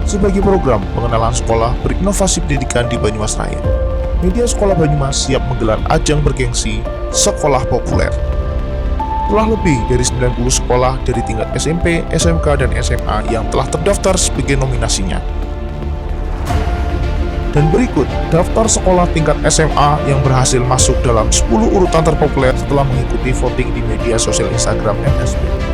sebagai program pengenalan sekolah berinovasi pendidikan di Banyumas Raya. Media Sekolah Banyumas siap menggelar ajang bergengsi Sekolah Populer. Telah lebih dari 90 sekolah dari tingkat SMP, SMK, dan SMA yang telah terdaftar sebagai nominasinya. Dan berikut daftar sekolah tingkat SMA yang berhasil masuk dalam 10 urutan terpopuler setelah mengikuti voting di media sosial Instagram MSB.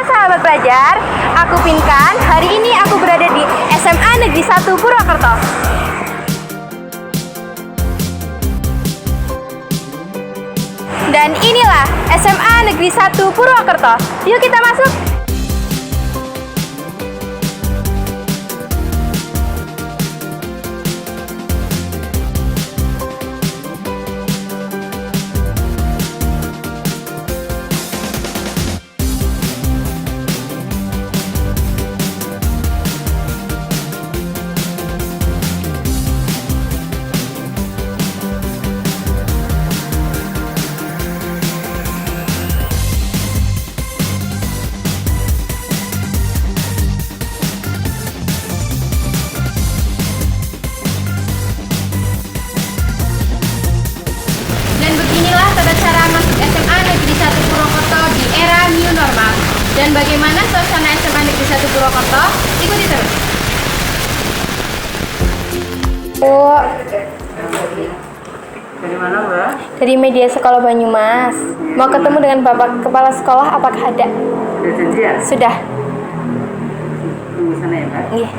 Sahabat pelajar, aku Pinkan. Hari ini aku berada di SMA Negeri 1 Purwokerto. Dan inilah SMA Negeri 1 Purwokerto. Yuk kita masuk. Dan bagaimana suasana SMA Negeri 1 Purwokerto? Ikuti terus. Dari mana, Mbak? Dari media sekolah Banyumas. Mau ketemu dengan Bapak Kepala Sekolah, apakah ada? Sudah janji ya? Sudah. Tunggu sana ya, Mbak. Iya.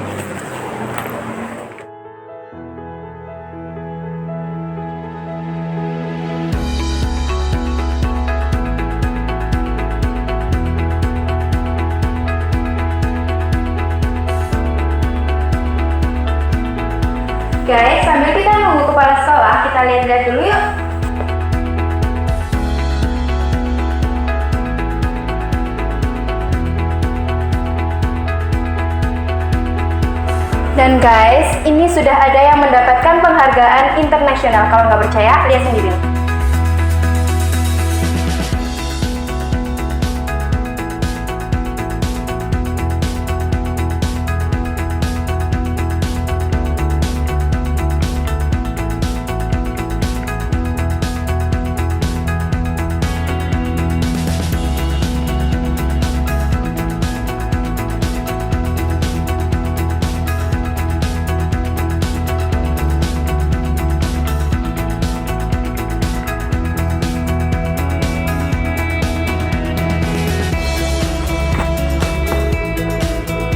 Guys, sambil kita nunggu kepala sekolah, kita lihat-lihat dulu yuk. Dan guys, ini sudah ada yang mendapatkan penghargaan internasional. Kalau nggak percaya, lihat sendiri.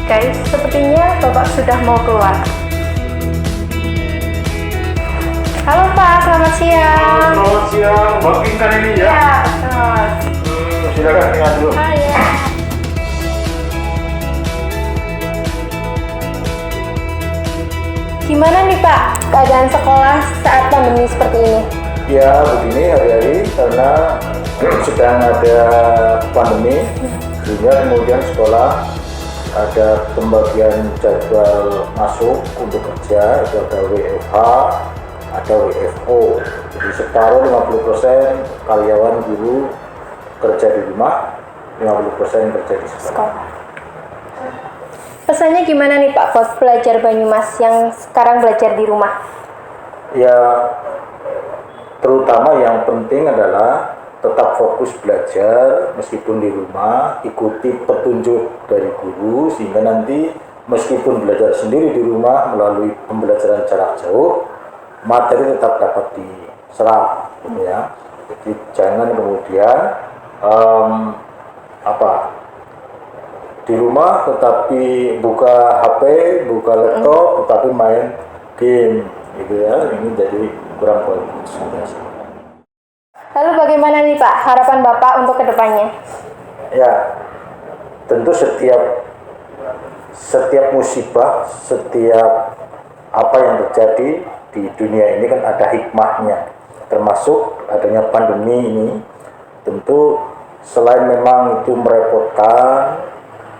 Guys, sepertinya Bapak sudah mau keluar. Halo Pak, selamat siang. Selamat siang, Mbak Pinkan ini ya? Ya, betul. Silakan tinggal dulu. Hai ya. Gimana nih Pak, keadaan sekolah saat pandemi seperti ini? Ya, begini hari-hari karena sedang ada pandemi, sehingga kemudian sekolah ada pembagian jadwal masuk untuk kerja, itu ada WFH, ada WFO. Jadi separuh 50% karyawan guru kerja di rumah, 50% kerja di sekolah. Pesannya gimana nih Pak buat pelajar Banyumas yang sekarang belajar di rumah? Ya, terutama yang penting adalah tetap fokus belajar meskipun di rumah, ikuti petunjuk dari guru sehingga nanti meskipun belajar sendiri di rumah melalui pembelajaran jarak jauh, materi tetap dapat diserap, gitu ya. Jadi jangan kemudian di rumah tetapi buka HP, buka laptop, tetapi main game, gitu ya. Ini jadi kurang bagus. Lalu bagaimana nih Pak harapan Bapak untuk kedepannya? Ya, tentu setiap musibah, setiap apa yang terjadi di dunia ini kan ada hikmahnya, termasuk adanya pandemi ini. Tentu selain memang itu merepotkan,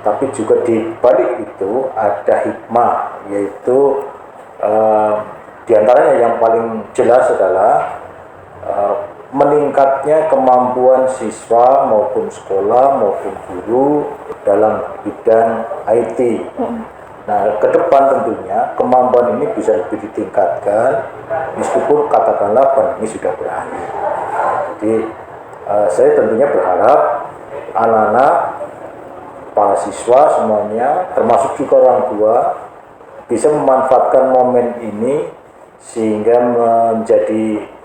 tapi juga di balik itu ada hikmah, yaitu diantaranya yang paling jelas adalah meningkatnya kemampuan siswa maupun sekolah maupun guru dalam bidang IT. Nah, ke depan tentunya kemampuan ini bisa lebih ditingkatkan meskipun katakanlah pandemi sudah berakhir. Jadi saya tentunya berharap anak-anak, para siswa semuanya, termasuk juga orang tua, bisa memanfaatkan momen ini sehingga menjadi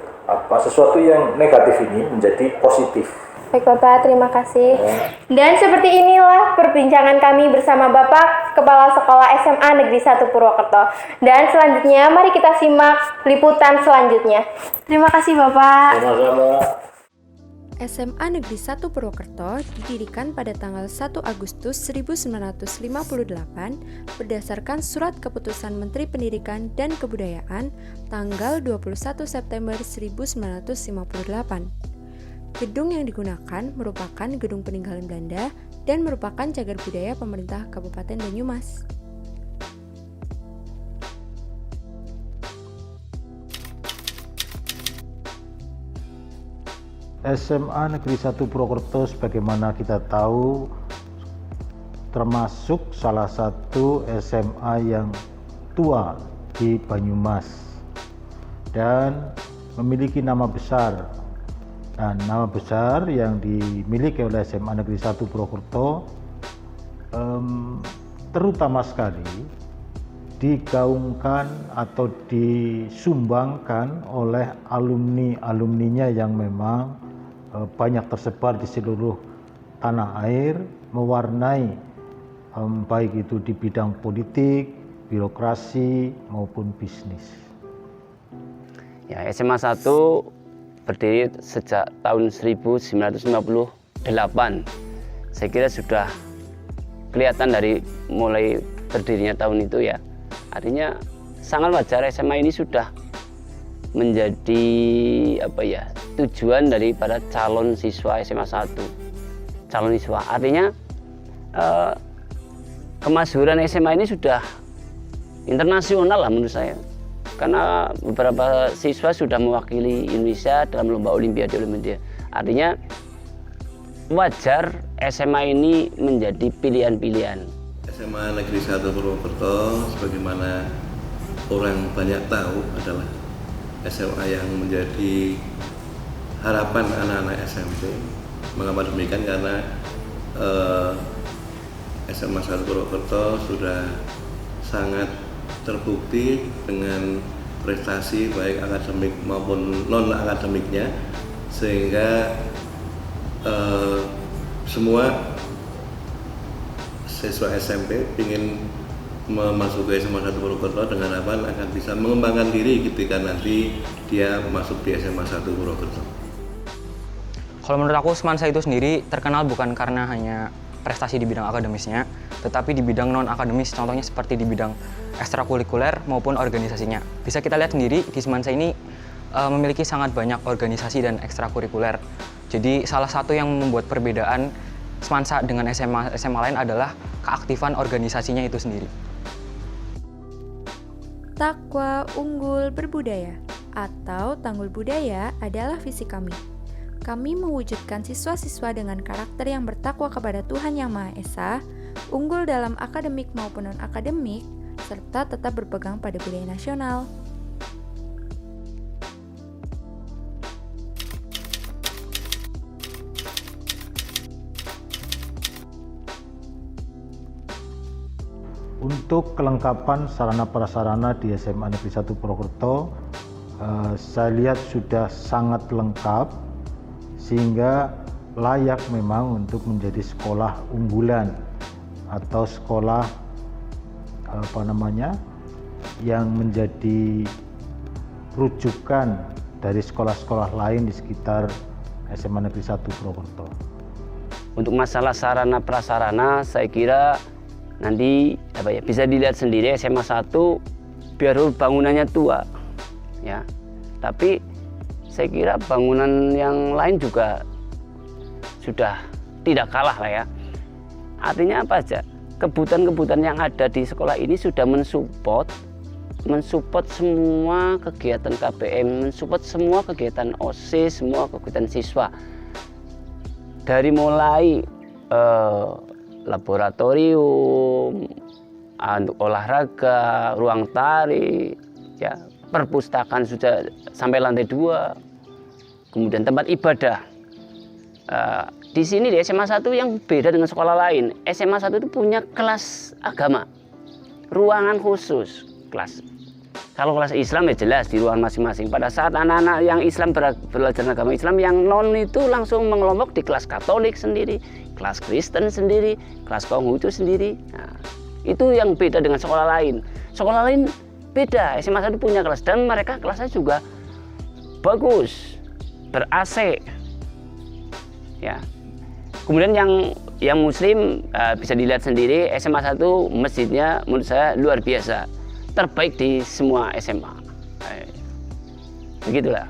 sesuatu yang negatif ini menjadi positif. Baik Bapak, terima kasih. Dan seperti inilah perbincangan kami bersama Bapak Kepala Sekolah SMA Negeri 1 Purwokerto. Dan selanjutnya mari kita simak liputan selanjutnya. Terima kasih Bapak. Sama-sama. SMA Negeri 1 Purwokerto didirikan pada tanggal 1 Agustus 1958 berdasarkan Surat Keputusan Menteri Pendidikan dan Kebudayaan tanggal 21 September 1958. Gedung yang digunakan merupakan gedung peninggalan Belanda dan merupakan cagar budaya pemerintah Kabupaten Banyumas. SMA Negeri 1 Purwokerto sebagaimana kita tahu termasuk salah satu SMA yang tua di Banyumas dan memiliki nama besar. Dan nama besar yang dimiliki oleh SMA Negeri 1 Purwokerto terutama sekali digaungkan atau disumbangkan oleh alumni-alumninya yang memang banyak tersebar di seluruh tanah air, mewarnai baik itu di bidang politik, birokrasi maupun bisnis. Ya, SMA 1 berdiri sejak tahun 1958. Saya kira sudah kelihatan dari mulai berdirinya tahun itu ya. Artinya sangat wajar SMA ini sudah menjadi tujuan dari para calon siswa SMA 1. Calon siswa artinya kemasyhuran SMA ini sudah internasional lah menurut saya. Karena beberapa siswa sudah mewakili Indonesia dalam lomba olimpiade. Artinya wajar SMA ini menjadi pilihan-pilihan. SMA Negeri 1 Purwokerto sebagaimana orang banyak tahu adalah SMA yang menjadi harapan anak-anak SMP. Mengapa demikian? Karena SMA 1 Purwokerto sudah sangat terbukti dengan prestasi baik akademik maupun non akademiknya, sehingga semua siswa SMP ingin memasuki SMA 1 Purwokerto dengan harapan akan bisa mengembangkan diri ketika nanti dia masuk di SMA 1 Purwokerto. Kalau menurut aku Semansa itu sendiri terkenal bukan karena hanya prestasi di bidang akademisnya, tetapi di bidang non-akademis, contohnya seperti di bidang ekstrakurikuler maupun organisasinya. Bisa kita lihat sendiri di Semansa ini memiliki sangat banyak organisasi dan ekstrakurikuler. Jadi salah satu yang membuat perbedaan Semansa dengan SMA lain adalah keaktifan organisasinya itu sendiri. Takwa Unggul Berbudaya atau Tanggul Budaya adalah visi kami. Kami mewujudkan siswa-siswa dengan karakter yang bertakwa kepada Tuhan Yang Maha Esa, unggul dalam akademik maupun non-akademik, serta tetap berpegang pada budaya nasional. Untuk kelengkapan sarana prasarana di SMA Negeri 1 Purwokerto, saya lihat sudah sangat lengkap sehingga layak memang untuk menjadi sekolah unggulan atau sekolah yang menjadi rujukan dari sekolah-sekolah lain di sekitar SMA Negeri 1 Purwokerto. Untuk masalah sarana prasarana, saya kira nanti bisa dilihat sendiri SMA 1 biar bangunannya tua ya, tapi saya kira bangunan yang lain juga sudah tidak kalah lah ya. Artinya apa aja, kebutuhan-kebutuhan yang ada di sekolah ini sudah mensupport semua kegiatan KPM, mensupport semua kegiatan OSIS, semua kegiatan siswa, dari mulai laboratorium, untuk olahraga, ruang tari, ya, perpustakaan sudah sampai lantai 2, kemudian tempat ibadah. Di sini di SMA 1 yang beda dengan sekolah lain, SMA 1 itu punya kelas agama, ruangan khusus kelas. Kalau kelas Islam ya jelas di ruangan masing-masing. Pada saat anak-anak yang Islam belajar agama Islam, yang non itu langsung mengelompok di kelas Katolik sendiri, kelas Kristen sendiri, kelas Konghucu sendiri. Nah, itu yang beda dengan sekolah lain. Sekolah lain beda, SMA 1 punya kelas dan mereka kelasnya juga bagus, ber-AC. Ya. Kemudian yang Muslim bisa dilihat sendiri, SMA 1 masjidnya menurut saya luar biasa, terbaik di semua SMA. Begitulah.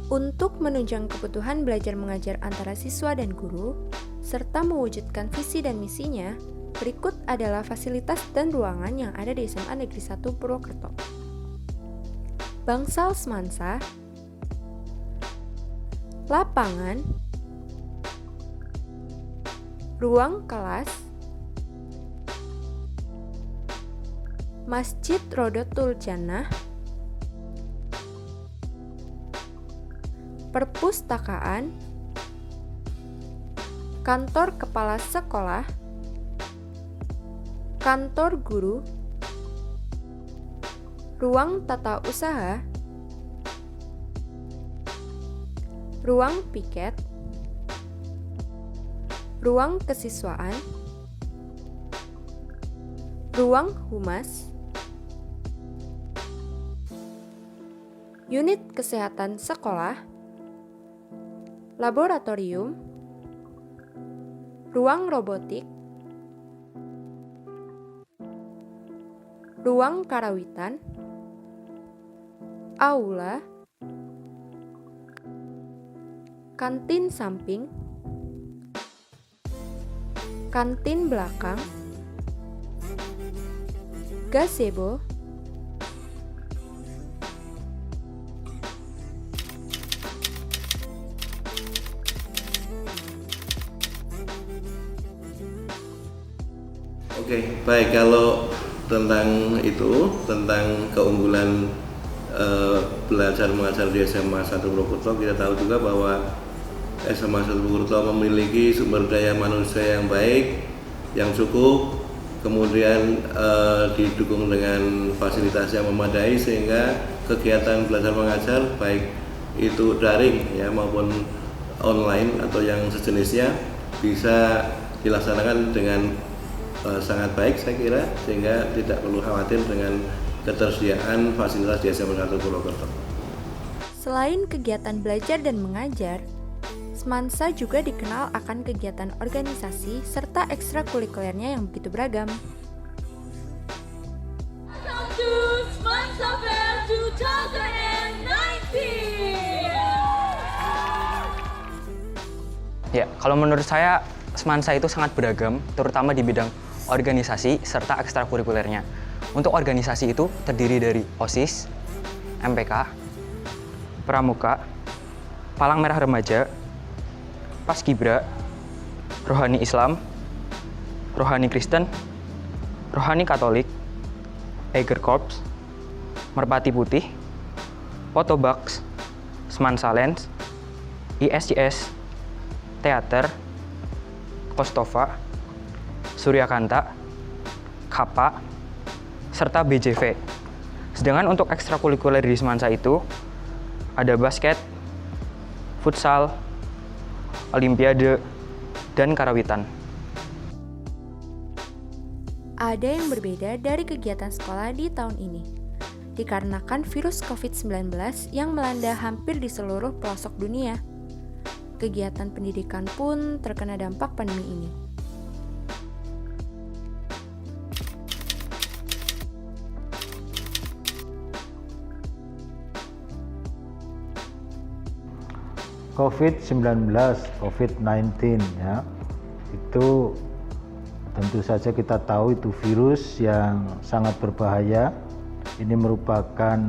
Untuk menunjang kebutuhan belajar mengajar antara siswa dan guru, serta mewujudkan visi dan misinya, berikut adalah fasilitas dan ruangan yang ada di SMA Negeri 1 Purwokerto. Bangsal semansa, lapangan, ruang kelas, Masjid Rodotul Jannah, perpustakaan, kantor kepala sekolah, kantor guru, ruang tata usaha, ruang piket, ruang kesiswaan, ruang humas, unit kesehatan sekolah, laboratorium, ruang robotik, ruang karawitan, aula, kantin samping, kantin belakang, gazebo, Oke, baik. Kalau tentang itu, tentang keunggulan belajar mengajar di SMA 1 Purwokerto, kita tahu juga bahwa SMA 1 Purwokerto memiliki sumber daya manusia yang baik, yang cukup, kemudian didukung dengan fasilitas yang memadai sehingga kegiatan belajar mengajar baik itu daring ya maupun online atau yang sejenisnya bisa dilaksanakan dengan sangat baik saya kira, sehingga tidak perlu khawatir dengan ketersediaan fasilitas di SMA 1 Purwokerto. Selain kegiatan belajar dan mengajar, Semansa juga dikenal akan kegiatan organisasi serta ekstrakurikulernya yang begitu beragam. Welcome to Semansa Fair 2019. Ya, kalau menurut saya Semansa itu sangat beragam, terutama di bidang organisasi serta ekstrakurikulernya. Untuk organisasi itu terdiri dari OSIS, MPK, Pramuka, Palang Merah Remaja, Paskibra, Rohani Islam, Rohani Kristen, Rohani Katolik, Eiger Corps, Merpati Putih, Potobax, Semansa Lens, ISIS, Teater, Kostova, Suryakanta, Kapa, serta BJV. Sedangkan untuk ekstrakurikuler di Semansa itu ada basket, futsal, olimpiade, dan karawitan. Ada yang berbeda dari kegiatan sekolah di tahun ini, dikarenakan virus COVID-19 yang melanda hampir di seluruh pelosok dunia. Kegiatan pendidikan pun terkena dampak pandemi ini. COVID-19, COVID-19 ya, itu tentu saja kita tahu itu virus yang sangat berbahaya. Ini merupakan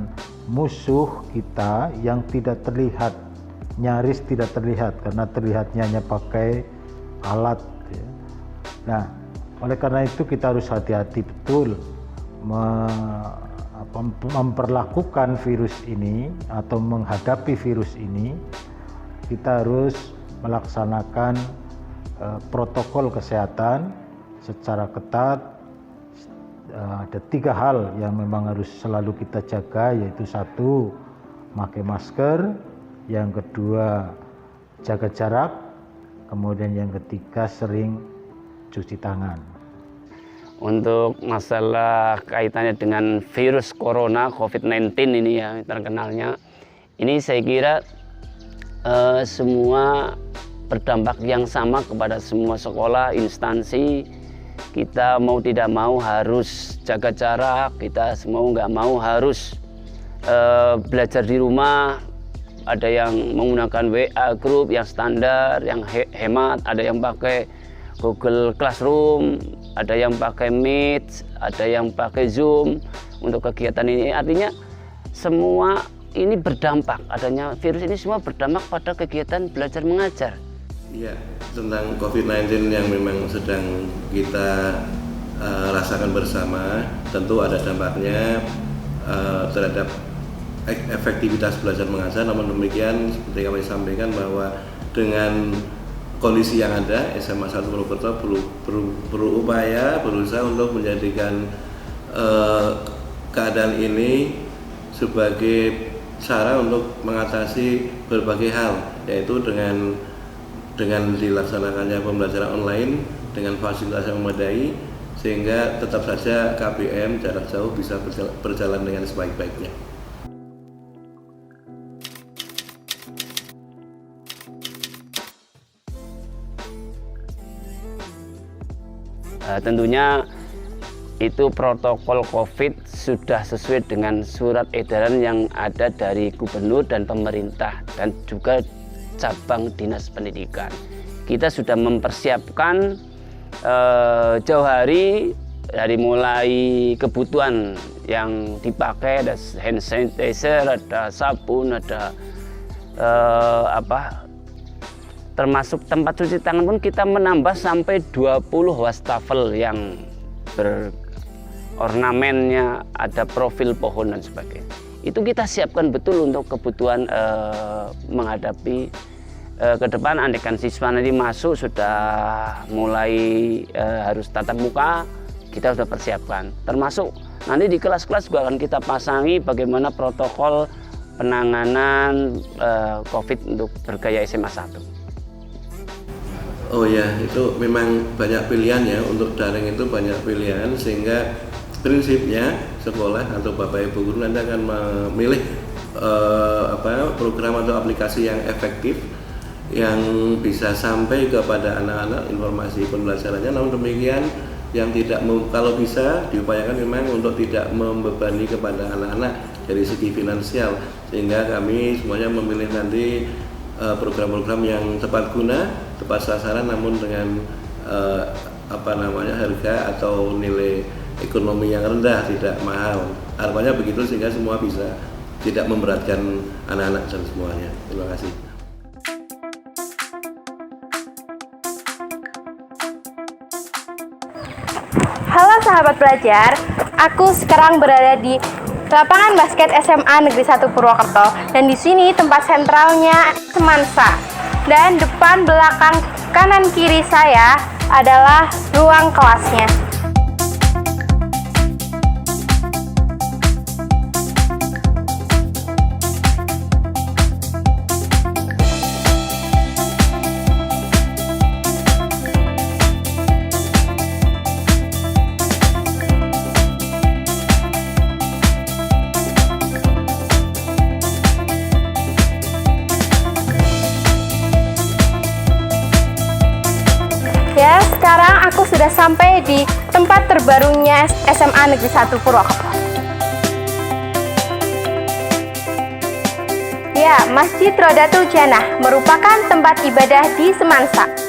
musuh kita yang tidak terlihat, nyaris tidak terlihat karena terlihatnya hanya pakai alat ya. Nah, oleh karena itu kita harus hati-hati betul memperlakukan virus ini atau menghadapi virus ini. Kita harus melaksanakan protokol kesehatan secara ketat. Ada 3 hal yang memang harus selalu kita jaga, yaitu 1, pakai masker, yang kedua jaga jarak, kemudian yang ketiga sering cuci tangan. Untuk masalah kaitannya dengan virus corona COVID-19 ini ya terkenalnya, ini saya kira semua berdampak yang sama kepada semua sekolah, instansi. Kita mau tidak mau harus jaga jarak, kita semua nggak mau harus belajar di rumah. Ada yang menggunakan WA group yang standar, yang hemat, ada yang pakai Google Classroom, ada yang pakai Meet, ada yang pakai Zoom untuk kegiatan ini. Artinya semua ini berdampak, adanya virus ini semua berdampak pada kegiatan belajar mengajar. Iya, tentang COVID-19 yang memang sedang kita rasakan bersama, tentu ada dampaknya terhadap efektivitas belajar mengajar. Namun demikian, seperti kami sampaikan bahwa dengan kondisi yang ada, SMA 1 Purwokerto berusaha untuk menjadikan keadaan ini sebagai cara untuk mengatasi berbagai hal, yaitu dengan dilaksanakannya pembelajaran online dengan fasilitas yang memadai, sehingga tetap saja KBM jarak jauh bisa berjalan dengan sebaik-baiknya. Tentunya itu protokol COVID sudah sesuai dengan surat edaran yang ada dari gubernur dan pemerintah dan juga cabang dinas pendidikan. Kita sudah mempersiapkan jauh hari, dari mulai kebutuhan yang dipakai, ada hand sanitizer, ada sabun, ada termasuk tempat cuci tangan pun kita menambah sampai 20 wastafel yang berornamennya, ada profil pohon dan sebagainya. Itu kita siapkan betul untuk kebutuhan menghadapi ke depan. Andaikan siswa nanti masuk sudah mulai harus tatap muka, kita sudah persiapkan. Termasuk nanti di kelas-kelas juga akan kita pasangi bagaimana protokol penanganan COVID untuk bergaya SMA 1. Oh ya, itu memang banyak pilihan ya, untuk daring itu banyak pilihan, sehingga prinsipnya sekolah atau Bapak Ibu guru nanti akan memilih program atau aplikasi yang efektif yang bisa sampai kepada anak-anak informasi pembelajarannya. Namun demikian yang tidak kalau bisa diupayakan memang untuk tidak membebani kepada anak-anak dari segi finansial, sehingga kami semuanya memilih nanti program-program yang tepat guna tepat sasaran namun dengan harga atau nilai ekonomi yang rendah, tidak mahal. Harapannya begitu sehingga semua bisa tidak memberatkan anak-anak dan semuanya. Terima kasih. Halo sahabat belajar, aku sekarang berada di lapangan basket SMA Negeri 1 Purwokerto dan di sini tempat sentralnya Semansa. Dan depan, belakang, kanan, kiri saya adalah ruang kelasnya. Ya, sekarang aku sudah sampai di tempat terbarunya SMA Negeri 1 Purwokerto. Ya, Masjid Rodatul Jannah merupakan tempat ibadah di Semansa.